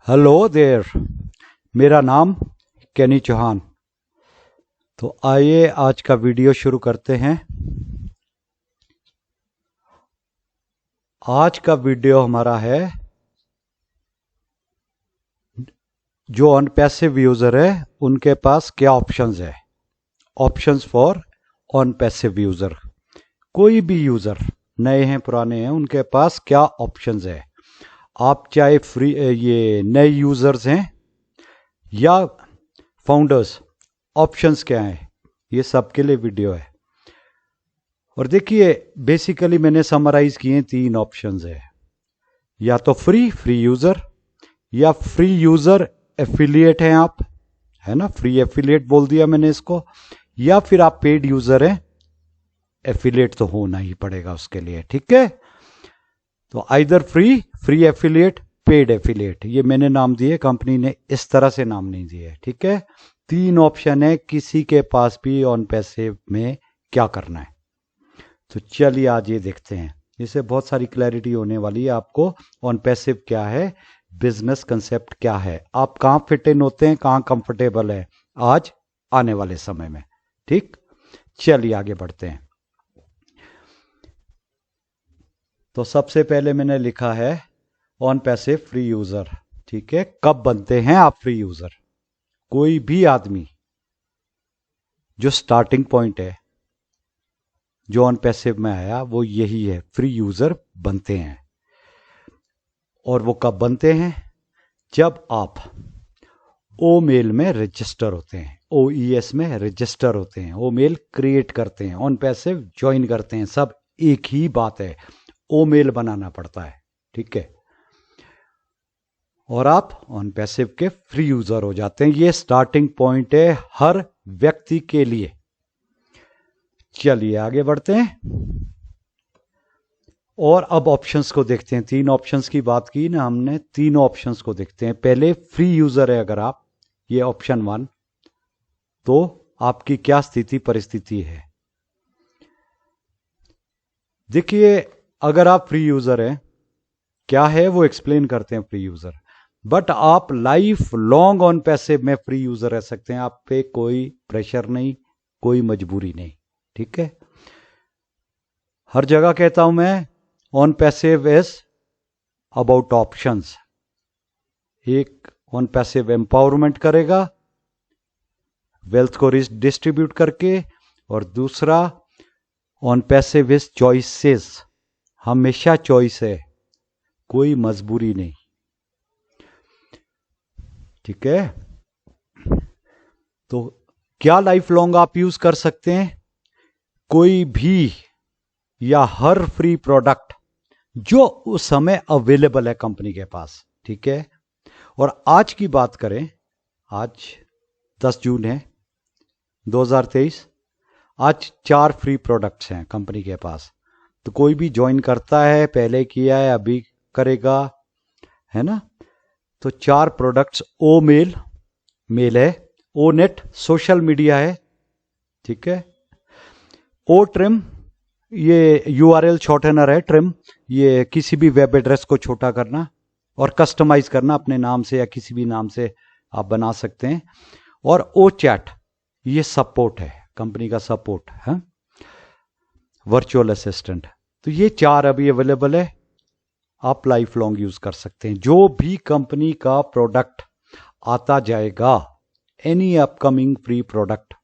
Hello there. मेरा नाम कैनी चौहान। तो आइए आज का वीडियो शुरू करते हैं। आज का वीडियो हमारा है जो अनपैसिव यूजर है उनके पास क्या ऑप्शंस है। ऑप्शंस फॉर अनपैसिव यूजर। कोई भी यूजर, नए हैं पुराने हैं, उनके पास क्या ऑप्शंस है। आप चाहे फ्री ये नए यूजर्स हैं या फाउंडर्स, ऑप्शंस क्या हैं, ये सबके लिए वीडियो है। और देखिए, बेसिकली मैंने समराइज किए 3 ऑप्शंस है। या तो फ्री यूजर, या फ्री यूजर एफिलिएट हैं आप, है ना, फ्री एफिलिएट बोल दिया मैंने इसको। या फिर आप पेड यूजर हैं, एफिलिएट तो होना ही पड़ेगा उसके लिए, ठीक है। तो either free affiliate, paid affiliate, ये मैंने नाम दिए, कंपनी ने इस तरह से नाम नहीं दिए, ठीक है। 3 ऑप्शन है किसी के पास भी ऑन पैसिव में क्या करना है। तो चलिए आज ये देखते हैं, इससे बहुत सारी क्लैरिटी होने वाली है आपको। ऑन पैसिव क्या है, बिजनेस कंसेप्ट क्या है, आप कहां फिट इन होते हैं, कहां कंफर्टेबल है आज आने वाले समय में, ठीक। चलिए आगे बढ़ते हैं। तो सबसे पहले मैंने लिखा है ऑन पैसिव फ्री यूजर, ठीक है। कब बनते हैं आप फ्री यूजर? कोई भी आदमी, जो स्टार्टिंग पॉइंट है, जो ऑन पैसिव में आया, वो यही है, फ्री यूजर बनते हैं। और वो कब बनते हैं? जब आप ओ मेल में रजिस्टर होते हैं, OES में रजिस्टर होते हैं, ओ मेल क्रिएट करते हैं, ऑन पैसिव ज्वाइन करते हैं, सब एक ही बात है, ओ मेल बनाना पड़ता है, ठीक है। और आप ऑन पैसिव के फ्री यूजर हो जाते हैं। ये स्टार्टिंग पॉइंट है हर व्यक्ति के लिए। चलिए आगे बढ़ते हैं और अब ऑप्शंस को देखते हैं। 3 ऑप्शंस की बात की ना हमने, 3 ऑप्शंस को देखते हैं। पहले फ्री यूजर है अगर आप, ये ऑप्शन 1, तो आपकी क्या स्थिति परिस्थिति है। देखिए, अगर आप फ्री यूजर हैं, क्या है वो एक्सप्लेन करते हैं फ्री यूजर। बट आप लाइफ लॉन्ग ऑन पैसिव में फ्री यूजर रह सकते हैं, आप पे कोई प्रेशर नहीं, कोई मजबूरी नहीं, ठीक है। हर जगह कहता हूं मैं, on passive is about options. एक ऑन पैसिव एम्पावरमेंट करेगा वेल्थ को डिस्ट्रीब्यूट करके, और दूसरा ऑन पैसिव इज चॉइसेस। हमेशा चॉइस है, कोई मजबूरी नहीं, ठीक है। तो क्या लाइफ लॉन्ग आप यूज कर सकते हैं? कोई भी या हर फ्री प्रोडक्ट जो उस समय अवेलेबल है कंपनी के पास, ठीक है। और आज की बात करें, आज 10 जून है 2023, आज 4 फ्री प्रोडक्ट्स हैं कंपनी के पास। तो कोई भी ज्वाइन करता है, पहले किया है, अभी करेगा, है ना। तो 4 प्रोडक्ट्स, ओ मेल, मेल है, ओ नेट सोशल मीडिया है, ठीक है। ओ ट्रिम, ये URL शॉर्टनर है, ट्रिम, ये किसी भी वेब एड्रेस को छोटा करना और कस्टमाइज करना अपने नाम से या किसी भी नाम से आप बना सकते हैं। और ओ चैट, ये सपोर्ट है, कंपनी का सपोर्ट है, वर्चुअल असिस्टेंट। तो ये 4 अभी अवेलेबल है, आप लाइफ लॉन्ग यूज कर सकते हैं। जो भी कंपनी का प्रोडक्ट आता जाएगा, एनी अपकमिंग फ्री प्रोडक्ट,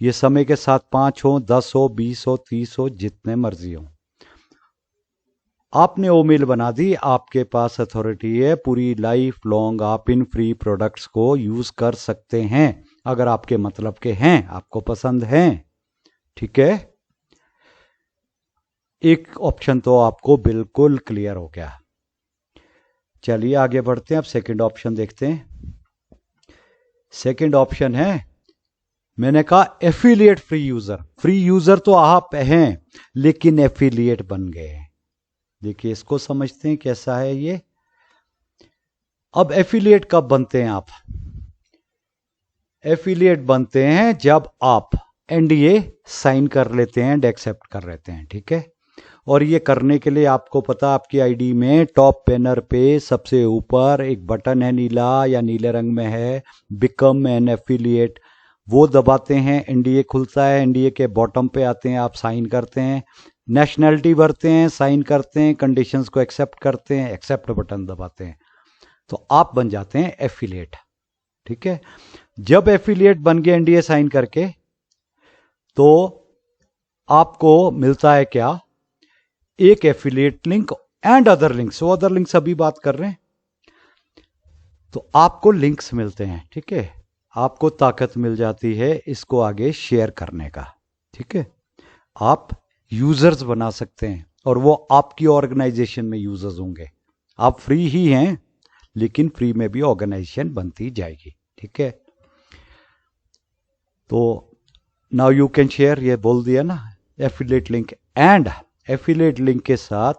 ये समय के साथ 5 हो, 10 हो, 20 हो, 30 हो, जितने मर्जी हो, आपने ओ मेल बना दी, आपके पास अथॉरिटी है, पूरी लाइफ लॉन्ग आप इन फ्री प्रोडक्ट्स को यूज कर सकते हैं, अगर आपके मतलब के हैं, आपको पसंद हैं, ठीक है। एक ऑप्शन तो आपको बिल्कुल क्लियर हो गया। चलिए आगे बढ़ते हैं, अब सेकंड ऑप्शन देखते हैं। सेकंड ऑप्शन है, मैंने कहा affiliate free user. Free user तो आप हैं, लेकिन एफिलिएट बन गए। देखिए इसको समझते हैं कैसा है ये। अब एफिलिएट कब बनते हैं आप? एफिलिएट बनते हैं जब आप NDA साइन कर लेते हैं एंड एक्सेप्ट कर लेते हैं, ठीक है। और ये करने के लिए आपको पता, आपकी आईडी में टॉप पैनर पे सबसे ऊपर एक बटन है नीला या नीले रंग में है, बिकम एन एफिलिएट, वो दबाते हैं, एनडीए खुलता है, एनडीए के बॉटम पे आते हैं, आप साइन करते हैं, नेशनैलिटी भरते हैं, साइन करते हैं, कंडीशंस को एक्सेप्ट करते हैं, एक्सेप्ट बटन दबाते हैं, तो आप बन जाते हैं एफिलिएट। ठीक है, जब एफिलिएट बन गए एनडीए साइन करके, तो आपको मिलता है क्या, एक affiliate link and other links, वो अदर लिंक्स अभी बात कर रहे हैं, तो आपको लिंक्स मिलते हैं। ठीक है, आपको ताकत मिल जाती है इसको आगे शेयर करने का। ठीक है, आप यूजर्स बना सकते हैं और वो आपकी ऑर्गेनाइजेशन में यूजर्स होंगे। आप फ्री ही हैं, लेकिन फ्री में भी ऑर्गेनाइजेशन बनती जाएगी। ठीक है, तो नाउ यू कैन शेयर, ये बोल दिया ना, affiliate link and affiliate link के साथ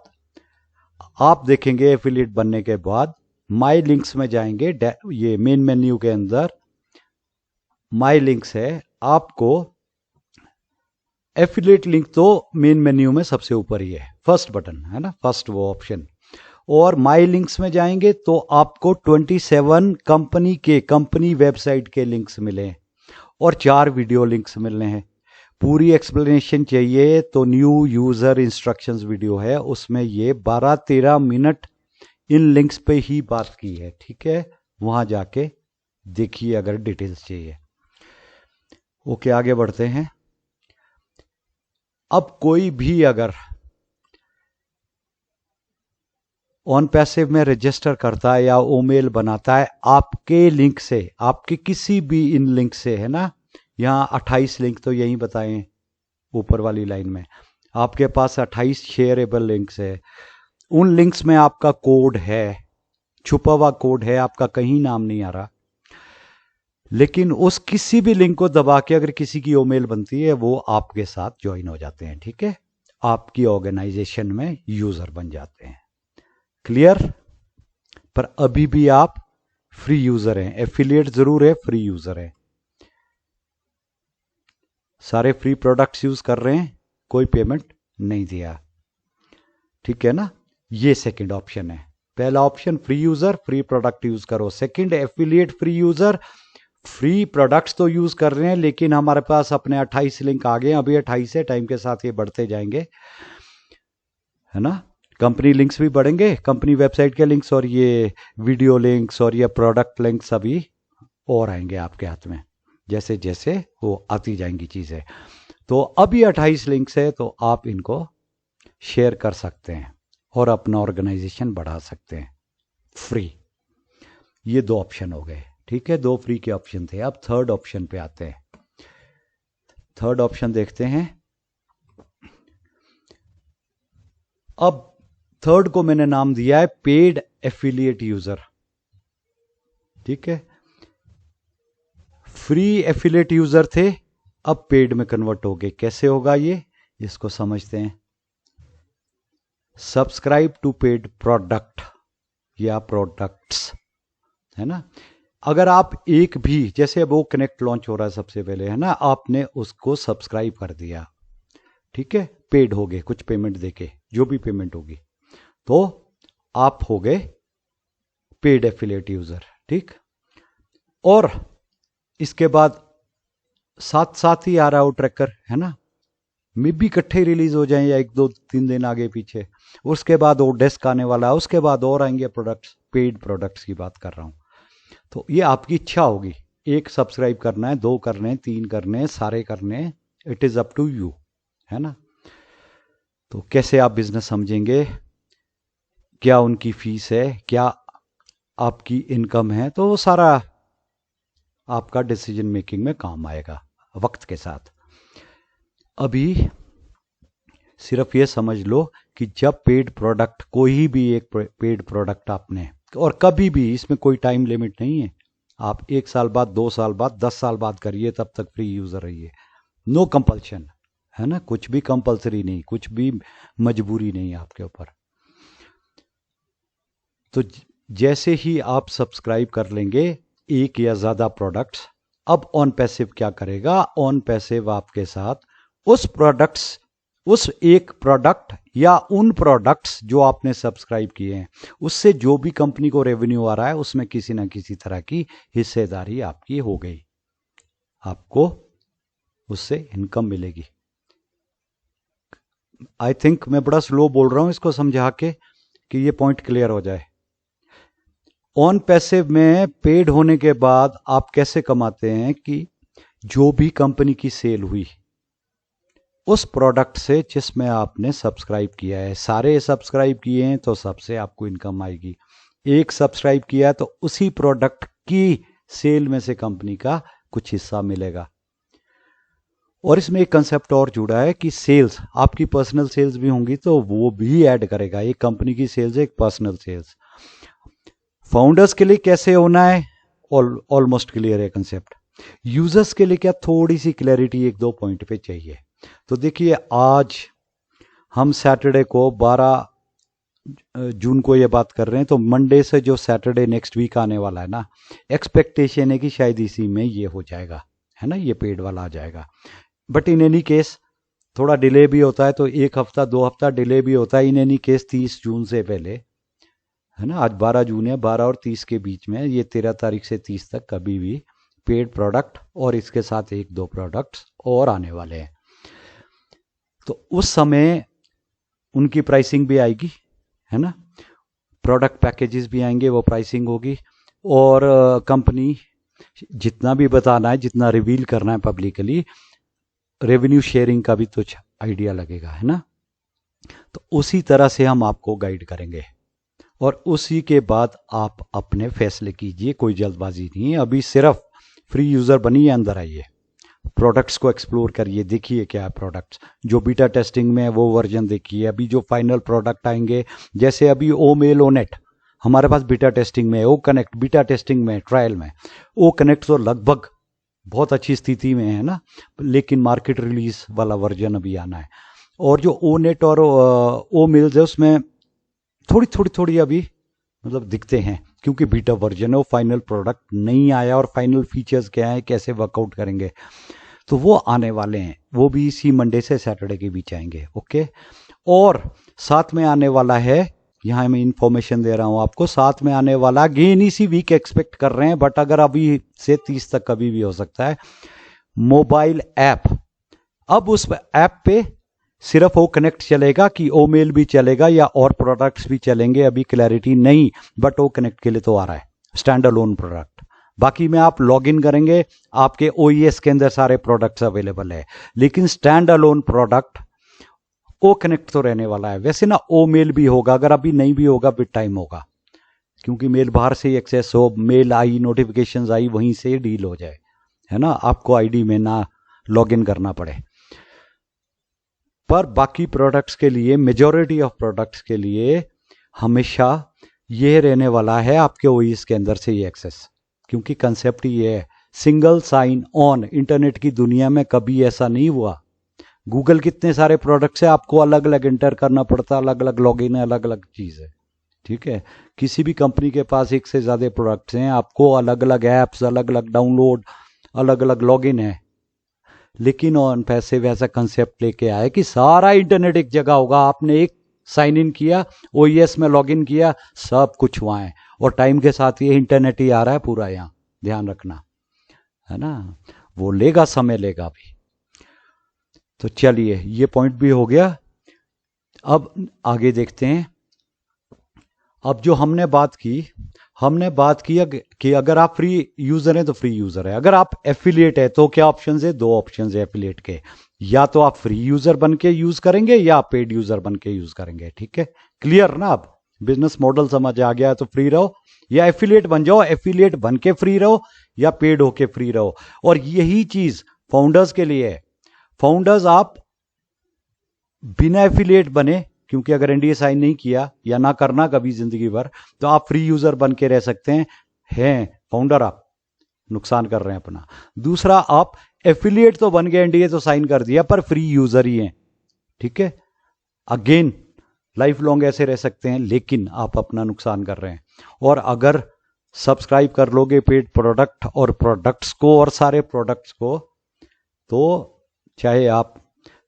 आप देखेंगे एफिलिएट बनने के बाद माई लिंक्स में जाएंगे, ये मेन मेन्यू के अंदर माई लिंक्स है, आपको एफिलिएट लिंक तो मेन मेन्यू में सबसे ऊपर ही है, फर्स्ट बटन है ना, फर्स्ट वो ऑप्शन, और माई लिंक्स में जाएंगे तो आपको 27 कंपनी वेबसाइट के लिंक्स मिले और 4 वीडियो लिंक्स मिलने हैं। पूरी एक्सप्लेनेशन चाहिए तो न्यू यूजर इंस्ट्रक्शंस वीडियो है, उसमें ये 12-13 मिनट इन लिंक्स पे ही बात की है। ठीक है, वहां जाके देखिए अगर डिटेल्स चाहिए। ओके, आगे बढ़ते हैं। अब कोई भी अगर ऑन पैसिव में रजिस्टर करता है या ईमेल बनाता है आपके लिंक से, आपके किसी भी इन लिंक से, है ना, यहां 28 लिंक तो यही बताए ऊपर वाली लाइन में, आपके पास 28 शेयरेबल लिंक्स है, उन लिंक्स में आपका कोड है, छुपा हुआ कोड है, आपका कहीं नाम नहीं आ रहा, लेकिन उस किसी भी लिंक को दबा के अगर किसी की ईमेल बनती है वो आपके साथ ज्वाइन हो जाते हैं। ठीक है, आपकी ऑर्गेनाइजेशन में यूजर बन जाते हैं। क्लियर? पर अभी भी आप फ्री यूजर हैं, एफिलिएट जरूर है, फ्री यूजर है, सारे फ्री प्रोडक्ट्स यूज कर रहे हैं, कोई पेमेंट नहीं दिया। ठीक है ना, ये सेकंड ऑप्शन है। पहला option free user, free product use करो। Second affiliate free user, free products तो यूज कर रहे हैं लेकिन हमारे पास अपने 28 लिंक आ गए, अभी 28 है, टाइम के साथ ये बढ़ते जाएंगे, है ना, कंपनी लिंक्स भी बढ़ेंगे, कंपनी वेबसाइट के लिंक्स और ये वीडियो लिंक्स और ये प्रोडक्ट लिंक्स अभी और आएंगे आपके हाथ में, जैसे जैसे वो आती जाएंगी चीजें। तो अभी 28 लिंक्स है तो आप इनको शेयर कर सकते हैं और अपना ऑर्गेनाइजेशन बढ़ा सकते हैं फ्री। ये 2 ऑप्शन हो गए। ठीक है, 2 फ्री के ऑप्शन थे। अब थर्ड ऑप्शन पे आते हैं। थर्ड ऑप्शन देखते हैं। अब थर्ड को मैंने नाम दिया है पेड एफिलिएट यूजर। ठीक है, फ्री एफिलिएट यूजर थे, अब पेड में कन्वर्ट हो गए। कैसे होगा ये, इसको समझते हैं। सब्सक्राइब टू पेड प्रोडक्ट या प्रोडक्ट्स, है ना, अगर आप एक भी, जैसे अब वो कनेक्ट लॉन्च हो रहा है सबसे पहले, है ना, आपने उसको सब्सक्राइब कर दिया, ठीक है, पेड हो गए, कुछ पेमेंट देके, जो भी पेमेंट होगी, तो आप हो गए पेड एफिलिएट यूजर। ठीक, और इसके बाद साथ साथ ही आ रहा है वो ट्रैकर, है ना, मे भी इकट्ठे रिलीज हो जाए या 1-2-3 दिन आगे पीछे, उसके बाद वो डेस्क आने वाला है, उसके बाद और आएंगे प्रोडक्ट्स, पेड प्रोडक्ट्स की बात कर रहा हूं। तो ये आपकी इच्छा होगी, एक सब्सक्राइब करना है, 2 करने हैं, 3 करने हैं, सारे करने हैं, it is up to you, है ना। तो कैसे आप बिजनेस समझेंगे, क्या उनकी फीस है, क्या आपकी इनकम है, तो वो सारा आपका डिसीजन मेकिंग में काम आएगा वक्त के साथ। अभी सिर्फ ये समझ लो कि जब पेड प्रोडक्ट, कोई भी एक पेड प्रोडक्ट आपने, और कभी भी, इसमें कोई टाइम लिमिट नहीं है, आप 1 साल बाद, 2 साल बाद, 10 साल बाद करिए, तब तक फ्री यूजर रहिए, नो कंपल्शन, है ना, कुछ भी कंपल्सरी नहीं, कुछ भी मजबूरी नहीं आपके ऊपर। तो जैसे ही आप सब्सक्राइब कर लेंगे 1 या ज्यादा प्रोडक्ट्स, अब ऑन पैसिव क्या करेगा, ऑन पैसिव आपके साथ उस प्रोडक्ट्स उस एक प्रोडक्ट या उन प्रोडक्ट्स जो आपने सब्सक्राइब किए हैं, उससे जो भी कंपनी को रेवेन्यू आ रहा है उसमें किसी ना किसी तरह की हिस्सेदारी आपकी हो गई, आपको उससे इनकम मिलेगी। आई थिंक मैं बड़ा स्लो बोल रहा हूं इसको समझा के कि ये पॉइंट क्लियर हो जाए। ऑन पैसिव में पेड होने के बाद आप कैसे कमाते हैं कि जो भी कंपनी की सेल हुई उस प्रोडक्ट से जिसमें आपने सब्सक्राइब किया है, सारे सब्सक्राइब किए हैं तो सबसे आपको इनकम आएगी, एक सब्सक्राइब किया है तो उसी प्रोडक्ट की सेल में से कंपनी का कुछ हिस्सा मिलेगा। और इसमें एक कंसेप्ट और जुड़ा है कि सेल्स, आपकी पर्सनल सेल्स भी होंगी तो वो भी ऐड करेगा। एक कंपनी की सेल्स है, एक पर्सनल सेल्स। फाउंडर्स के लिए कैसे होना है, ऑलमोस्ट क्लियर है कंसेप्ट। यूजर्स के लिए क्या, थोड़ी सी क्लैरिटी एक दो पॉइंट पे चाहिए। तो देखिए, आज हम सैटरडे को 12 जून को ये बात कर रहे हैं, तो मंडे से जो सैटरडे नेक्स्ट वीक आने वाला है ना, एक्सपेक्टेशन है कि शायद इसी में ये हो जाएगा, है ना, ये पेड वाला आ जाएगा। बट इन एनी केस थोड़ा डिले भी होता है, तो एक हफ्ता 2 हफ्ता डिले भी होता है। इन एनी केस 30 जून से पहले, है ना, आज 12 जून है, 12 और 30 के बीच में, ये 13 तारीख से 30 तक कभी भी पेड प्रोडक्ट और इसके साथ 1-2 प्रोडक्ट्स और आने वाले हैं। तो उस समय उनकी प्राइसिंग भी आएगी, है ना, प्रोडक्ट पैकेजेस भी आएंगे, वो प्राइसिंग होगी, और कंपनी जितना भी बताना है, जितना रिवील करना है पब्लिकली, रेवेन्यू शेयरिंग का भी तो आइडिया लगेगा, है ना। तो उसी तरह से हम आपको गाइड करेंगे और उसी के बाद आप अपने फैसले कीजिए, कोई जल्दबाजी नहीं है। अभी सिर्फ फ्री यूजर बनिए, अंदर आइए, प्रोडक्ट्स को एक्सप्लोर करिए, देखिए क्या है प्रोडक्ट्स। जो बीटा टेस्टिंग में है वो वर्जन देखिए, अभी जो फाइनल प्रोडक्ट आएंगे, जैसे अभी ओ मेल ओ नेट हमारे पास बीटा टेस्टिंग में है, ओ कनेक्ट बीटा टेस्टिंग में, ट्रायल में। ओ कनेक्ट तो लगभग बहुत अच्छी स्थिति में है ना, लेकिन मार्केट रिलीज वाला वर्जन अभी आना है। और जो ओ नेट और ओ मेल्स है उसमें थोड़ी अभी मतलब दिखते हैं, क्योंकि बीटा वर्जन है, वो फाइनल प्रोडक्ट नहीं आया और फाइनल फीचर्स क्या है, कैसे वर्कआउट करेंगे, तो वो आने वाले हैं। वो भी इसी मंडे से सैटरडे के बीच आएंगे, ओके। और साथ में आने वाला है, यहाँ मैं इंफॉर्मेशन दे रहा हूं आपको, साथ में आने वाला अगेन इसी वीक एक्सपेक्ट कर रहे हैं, बट अगर अभी से 30 तक कभी भी हो सकता है, मोबाइल ऐप। अब उस ऐप पे सिर्फ ओ कनेक्ट चलेगा कि ओ मेल भी चलेगा या और प्रोडक्ट्स भी चलेंगे, अभी क्लैरिटी नहीं, बट ओ कनेक्ट के लिए तो आ रहा है स्टैंड अलोन प्रोडक्ट। बाकी में आप लॉग इन करेंगे, आपके ओईएस के अंदर सारे प्रोडक्ट्स अवेलेबल है, लेकिन stand alone product O connect तो रहने वाला है। वैसे ना ओ मेल भी होगा, अगर अभी नहीं भी होगा बिट टाइम होगा, क्योंकि मेल बाहर से ही एक्सेस हो, मेल आई, नोटिफिकेशंस आई, वहीं से डील हो जाए, है ना, आपको आईडी में ना लॉग इन करना पड़े। पर बाकी प्रोडक्ट्स के लिए, मेजॉरिटी ऑफ प्रोडक्ट्स के लिए हमेशा ये रहने वाला है आपके ओईएस के अंदर से ये एक्सेस, क्योंकि कंसेप्ट ये है, सिंगल साइन ऑन। इंटरनेट की दुनिया में कभी ऐसा नहीं हुआ। गूगल कितने सारे प्रोडक्ट्स है, आपको अलग अलग एंटर करना पड़ता, अलग अलग लॉगिन है, अलग अलग चीज है, ठीक है। किसी भी कंपनी के पास एक से ज्यादा प्रोडक्ट्स हैं, आपको अलग अलग ऐप्स, अलग अलग डाउनलोड, अलग अलग लॉगिन है। लेकिन ऑन पैसिव ऐसा कंसेप्ट लेके आए कि सारा इंटरनेट एक जगह होगा, आपने एक साइन इन किया, ओईएस में लॉग इन किया, सब कुछ वहां है, और टाइम के साथ ये इंटरनेट ही आ रहा है पूरा, यहां ध्यान रखना, है ना, वो लेगा, समय लेगा भी। तो चलिए, ये पॉइंट भी हो गया। अब आगे देखते हैं। अब जो हमने बात की कि अगर आप फ्री यूजर हैं तो फ्री यूजर है, अगर आप एफिलिएट है तो क्या ऑप्शन है, 2 ऑप्शन है एफिलिएट के, या तो आप फ्री यूजर बन के यूज करेंगे या आप पेड यूजर बन के यूज करेंगे, ठीक है, क्लियर ना। अब बिजनेस मॉडल समझ आ गया है, तो फ्री रहो या एफिलिएट बन जाओ, एफिलिएट बन के फ्री रहो या पेड होके फ्री रहो। और यही चीज फाउंडर्स के लिए है। फाउंडर्स आप बिना एफिलिएट बने, क्योंकि अगर एनडीए साइन नहीं किया या ना करना कभी जिंदगी भर, तो आप फ्री यूजर बन के रह सकते हैं फाउंडर आप नुकसान कर रहे हैं अपना। दूसरा, आप एफिलिएट तो बन गए, एनडीए तो साइन कर दिया, पर फ्री यूजर ही हैं, ठीक है, अगेन लाइफ लॉन्ग ऐसे रह सकते हैं, लेकिन आप अपना नुकसान कर रहे हैं। और अगर सब्सक्राइब कर लोगे पेड प्रोडक्ट और प्रोडक्ट्स को और सारे प्रोडक्ट्स को, तो चाहे आप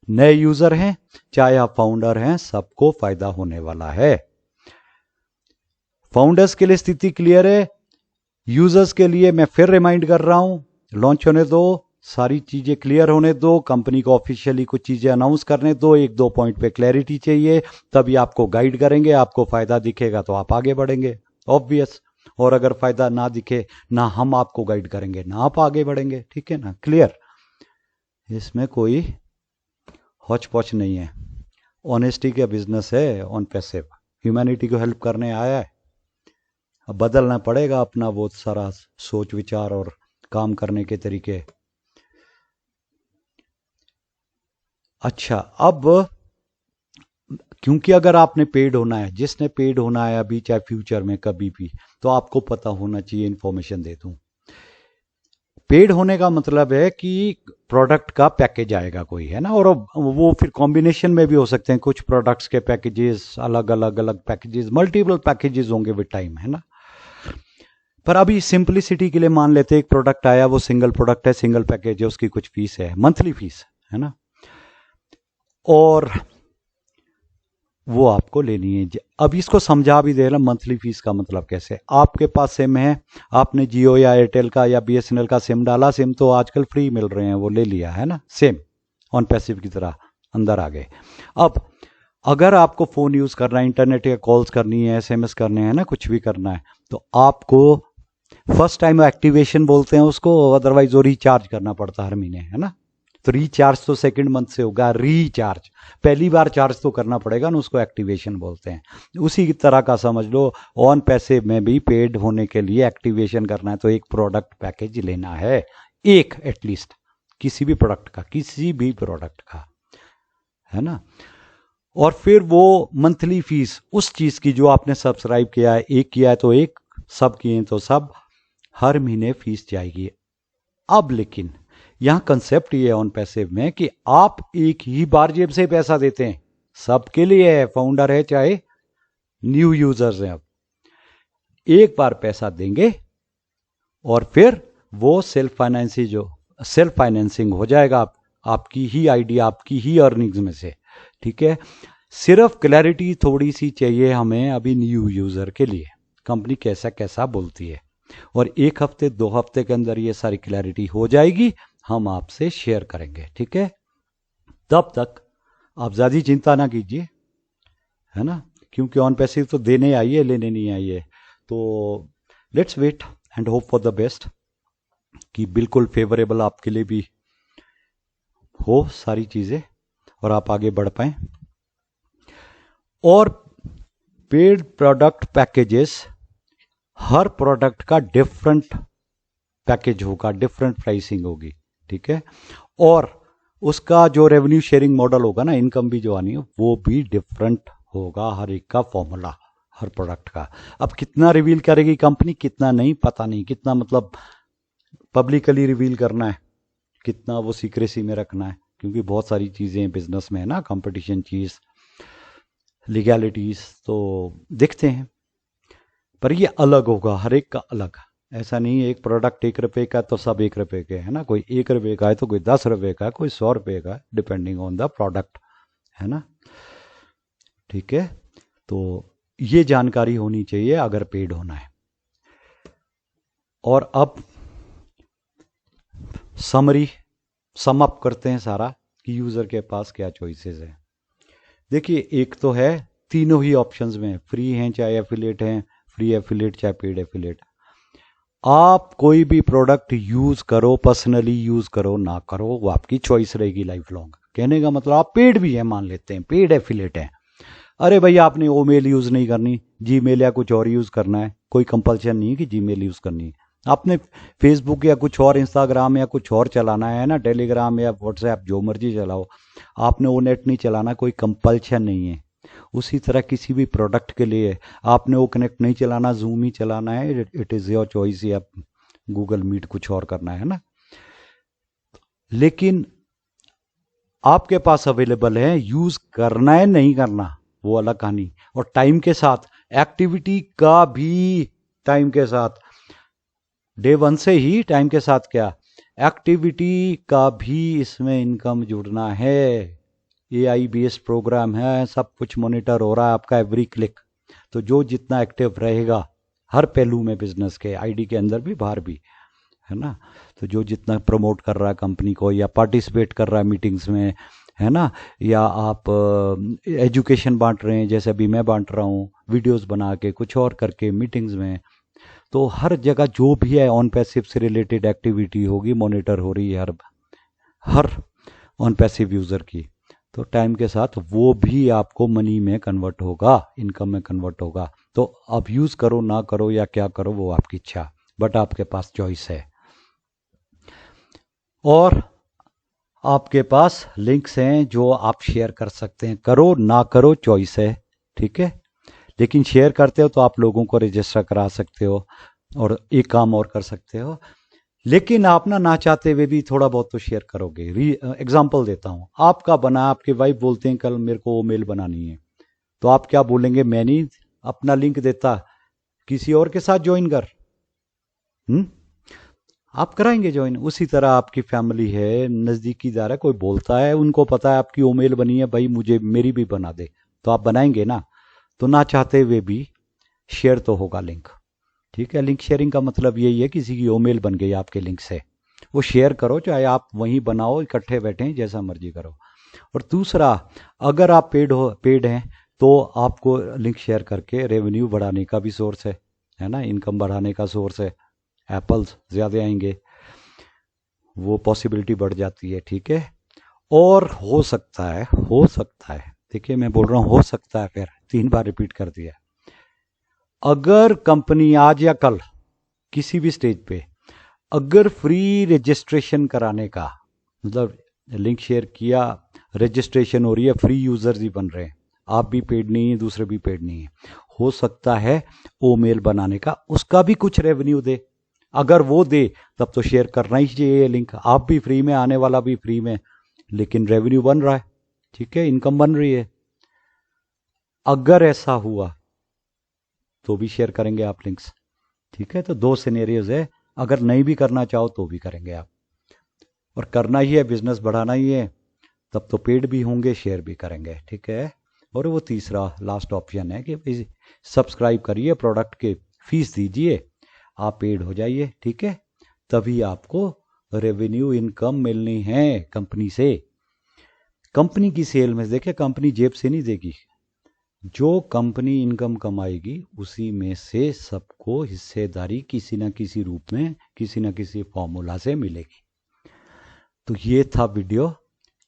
नए यूजर हैं चाहे आप फाउंडर हैं, सबको फायदा होने वाला है। फाउंडर्स के लिए स्थिति क्लियर है। यूजर्स के लिए मैं फिर रिमाइंड कर रहा हूं, लॉन्च होने दो, सारी चीजें क्लियर होने दो, कंपनी को ऑफिशियली कुछ चीजें अनाउंस करने दो, एक दो पॉइंट पे क्लैरिटी चाहिए, तभी आपको गाइड करेंगे। आपको फायदा दिखेगा तो आप आगे बढ़ेंगे, ऑब्वियस। और अगर फायदा ना दिखे, ना हम आपको गाइड करेंगे ना आप आगे बढ़ेंगे, ठीक है ना, क्लियर। इसमें कोई हौच पौच नहीं है। ऑनेस्टी का बिजनेस है ऑन पैसिव, ह्यूमैनिटी को हेल्प करने आया है। अब बदलना पड़ेगा अपना बहुत सारा सोच विचार और काम करने के तरीके। अच्छा, अब क्योंकि अगर आपने पेड होना है, जिसने पेड होना है अभी चाहे फ्यूचर में कभी भी, तो आपको पता होना चाहिए, इंफॉर्मेशन दे दूं। पेड होने का मतलब है कि प्रोडक्ट का पैकेज आएगा कोई, है ना, और वो फिर कॉम्बिनेशन में भी हो सकते हैं, कुछ प्रोडक्ट्स के पैकेजेस अलग अलग अलग पैकेजेस, मल्टीपल पैकेजेस होंगे विद टाइम, है ना। पर अभी सिंपलिसिटी के लिए मान लेते हैं एक प्रोडक्ट आया, वो सिंगल प्रोडक्ट है, सिंगल पैकेज है, उसकी कुछ फीस है, मंथली फीस, है ना, और वो आपको लेनी है। अब इसको समझा भी दे रहा, मंथली फीस का मतलब कैसे। आपके पास सिम है, आपने जियो या एयरटेल का या बीएसएनएल का सिम डाला, सिम तो आजकल फ्री मिल रहे हैं, वो ले लिया, है ना, सेम ऑन पैसिव की तरह अंदर आ गए। अब अगर आपको फोन यूज करना है, इंटरनेट या कॉल्स करनी है, एसएमएस करने हैं ना, कुछ भी करना है, तो आपको फर्स्ट टाइम एक्टिवेशन बोलते हैं उसको, अदरवाइज वो रिचार्ज करना पड़ता है हर महीने, है ना। तो रिचार्ज तो सेकंड मंथ से होगा, रिचार्ज पहली बार चार्ज तो करना पड़ेगा ना, उसको एक्टिवेशन बोलते हैं। उसी की तरह का समझ लो, ऑन पैसे में भी पेड होने के लिए एक्टिवेशन करना है तो एक प्रोडक्ट पैकेज लेना है, एक एटलीस्ट, किसी भी प्रोडक्ट का, किसी भी प्रोडक्ट का, है ना। और फिर वो मंथली फीस उस चीज की जो आपने सब्सक्राइब किया है, एक किया है तो एक, सब किए तो सब, हर महीने फीस जाएगी। अब लेकिन यहां कंसेप्ट ये है ऑन पैसिव में कि आप एक ही बार जेब से पैसा देते हैं, सबके लिए है, फाउंडर है चाहे न्यू यूजर्स हैं। अब एक बार पैसा देंगे और फिर वो सेल्फ फाइनेंसिंग हो जाएगा, आपकी ही आइडिया, आपकी ही अर्निंग्स में से, ठीक है। सिर्फ क्लैरिटी थोड़ी सी चाहिए हमें अभी न्यू यूजर के लिए, कंपनी कैसा कैसा बोलती है, और एक हफ्ते 2 हफ्ते के अंदर ये सारी क्लैरिटी हो जाएगी, हम आपसे शेयर करेंगे, ठीक है। तब तक आप ज्यादा चिंता ना कीजिए, है ना, क्योंकि ऑन पैसिव तो देने आइए, लेने नहीं आइए। तो let's wait and hope for the best कि बिल्कुल फेवरेबल आपके लिए भी हो सारी चीजें और आप आगे बढ़ पाए। और पेड प्रोडक्ट पैकेजेस, हर प्रोडक्ट का डिफरेंट पैकेज होगा, डिफरेंट प्राइसिंग होगी, ठीक है। और उसका जो रेवेन्यू शेयरिंग मॉडल होगा ना, इनकम भी जो आनी है वो भी डिफरेंट होगा, हर एक का फॉर्मूला हर प्रोडक्ट का। अब कितना रिवील करेगी कंपनी, कितना नहीं पता नहीं, कितना मतलब पब्लिकली रिवील करना है, कितना वो सीक्रेसी में रखना है, क्योंकि बहुत सारी चीजें बिजनेस में है ना, कंपटीशन चीज, लीगैलिटीज, तो देखते हैं। पर ये अलग होगा, हर एक का अलग, ऐसा नहीं है एक प्रोडक्ट 1 रुपए का तो सब 1 रुपए के, है ना, कोई 1 रुपए का है तो कोई 10 रुपए का है, कोई 100 रुपए का, डिपेंडिंग ऑन द प्रोडक्ट, है ना, ठीक है। तो ये जानकारी होनी चाहिए अगर पेड होना है। और अब सम अप करते हैं सारा कि यूजर के पास क्या चॉइसेस है। देखिए, एक तो है तीनों ही ऑप्शंस में, फ्री हैं चाहे एफिलिएट हैं, फ्री एफिलिएट चाहे पेड एफिलिएट, आप कोई भी प्रोडक्ट यूज करो, पर्सनली यूज करो ना करो, वो आपकी चॉइस रहेगी लाइफ लॉन्ग। कहने का मतलब आप पेड भी है, मान लेते हैं पेड एफिलिएट है, अरे भैया आपने ओ मेल यूज नहीं करनी, जी मेल या कुछ और यूज करना है, कोई कंपल्शन नहीं है कि जी मेल यूज करनी है, आपने फेसबुक या कुछ और, इंस्टाग्राम या कुछ और चलाना है ना, टेलीग्राम या व्हाट्सएप, जो मर्जी चलाओ, आपने वो नेट नहीं चलाना, कोई कंपल्शन नहीं है। उसी तरह किसी भी प्रोडक्ट के लिए आपने वो कनेक्ट नहीं चलाना, जूम ही चलाना है, इट इज योर चॉइस, या गूगल मीट कुछ और करना है ना। लेकिन आपके पास अवेलेबल है, यूज करना है नहीं करना वो अलग कहानी, और टाइम के साथ, एक्टिविटी का भी टाइम के साथ, डे 1 से ही टाइम के साथ, क्या एक्टिविटी का भी इसमें इनकम जुड़ना है, AI बेस्ड प्रोग्राम है, सब कुछ मॉनिटर हो रहा है आपका एवरी क्लिक। तो जो जितना एक्टिव रहेगा हर पहलू में बिजनेस के, आईडी के अंदर भी बाहर भी, है ना, तो जो जितना प्रमोट कर रहा है कंपनी को या पार्टिसिपेट कर रहा है मीटिंग्स में, है ना, या आप एजुकेशन बांट रहे हैं जैसे अभी मैं बांट रहा हूँ, वीडियोस बना के कुछ और करके मीटिंग्स में, तो हर जगह जो भी है ऑन पैसिव से रिलेटेड एक्टिविटी होगी मॉनिटर हो रही है हर हर ऑन पैसिव यूज़र की। तो टाइम के साथ वो भी आपको मनी में कन्वर्ट होगा, इनकम में कन्वर्ट होगा। तो अब यूज़ करो ना करो या क्या करो वो आपकी इच्छा, बट आपके पास चॉइस है। और आपके पास लिंक्स हैं जो आप शेयर कर सकते हैं, करो ना करो चॉइस है, ठीक है। लेकिन शेयर करते हो तो आप लोगों को रजिस्टर करा सकते हो और एक काम और कर सकते हो। लेकिन आप ना चाहते हुए भी थोड़ा बहुत तो शेयर करोगे। एग्जाम्पल देता हूं, आपका बना, आपके वाइफ बोलते हैं कल मेरे को वो मेल बनानी है, तो आप क्या बोलेंगे, मैं नहीं अपना लिंक देता, किसी और के साथ ज्वाइन कर। आप कराएंगे ज्वाइन। उसी तरह आपकी फैमिली है, नज़दीकी दार है, कोई बोलता है, उनको पता है आपकी वो मेल बनी है, भाई मुझे मेरी भी बना दे, तो आप बनाएंगे ना। तो ना चाहते हुए भी शेयर तो होगा लिंक, ठीक है। लिंक शेयरिंग का मतलब यही है, किसी की ईमेल बन गई आपके लिंक से, वो शेयर करो, चाहे आप वहीं बनाओ, इकट्ठे बैठे, जैसा मर्जी करो। और दूसरा, अगर आप पेड हैं तो आपको लिंक शेयर करके रेवेन्यू बढ़ाने का भी सोर्स है ना, इनकम बढ़ाने का सोर्स है। एप्पल्स ज़्यादा आएंगे, वो पॉसिबिलिटी बढ़ जाती है, ठीक है। और हो सकता है, देखिए मैं बोल रहा हूँ हो सकता है, फिर 3 बार रिपीट कर दिया। अगर कंपनी आज या कल किसी भी स्टेज पे अगर फ्री रजिस्ट्रेशन कराने का, मतलब लिंक शेयर किया, रजिस्ट्रेशन हो रही है, फ्री यूजर्स ही बन रहे हैं, आप भी पेड नहीं है, दूसरे भी पेड नहीं है, हो सकता है वो मेल बनाने का उसका भी कुछ रेवेन्यू दे। अगर वो दे तब तो शेयर करना ही चाहिए लिंक, आप भी फ्री में, आने वाला भी फ्री में, लेकिन रेवेन्यू बन रहा है, ठीक है, इनकम बन रही है। अगर ऐसा हुआ तो भी शेयर करेंगे आप लिंक्स, ठीक है। तो 2 सिनेरियोज है, अगर नहीं भी करना चाहो तो भी करेंगे आप, और करना ही है, बिजनेस बढ़ाना ही है, तब तो पेड भी होंगे, शेयर भी करेंगे, ठीक है। और वो तीसरा लास्ट ऑप्शन है कि सब्सक्राइब करिए, प्रोडक्ट के फीस दीजिए, आप पेड हो जाइए, ठीक है। तभी आपको रेवेन्यू इनकम मिलनी है कंपनी से। कंपनी की सेल में देखिए, कंपनी जेब से नहीं देगी, जो कंपनी इनकम कमाएगी उसी में से सबको हिस्सेदारी किसी ना किसी रूप में, किसी ना किसी फॉर्मूला से मिलेगी। तो ये था वीडियो,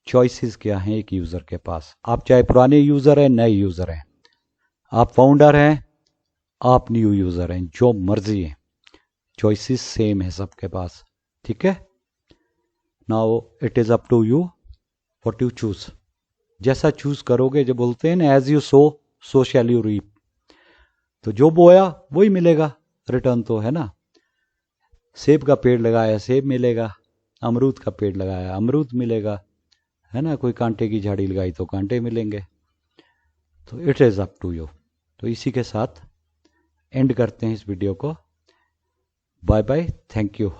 चॉइसेस क्या हैं एक यूज़र के पास। आप चाहे पुराने यूज़र हैं, नए यूज़र हैं, आप फाउंडर हैं, आप न्यू यूज़र हैं, जो मर्जी है, चॉइसेस सेम है सबके पास, ठीक है। Now it is up to you what you choose. जैसा चूज करोगे, जो बोलते हैं ना, as you sow shall you reap, तो जो बोया वही मिलेगा, रिटर्न तो, है ना। सेब का पेड़ लगाया सेब मिलेगा, अमरूद का पेड़ लगाया अमरूद मिलेगा, है ना, कोई कांटे की झाड़ी लगाई तो कांटे मिलेंगे। तो it is up to you. तो इसी के साथ एंड करते हैं इस वीडियो को। Bye bye, thank you.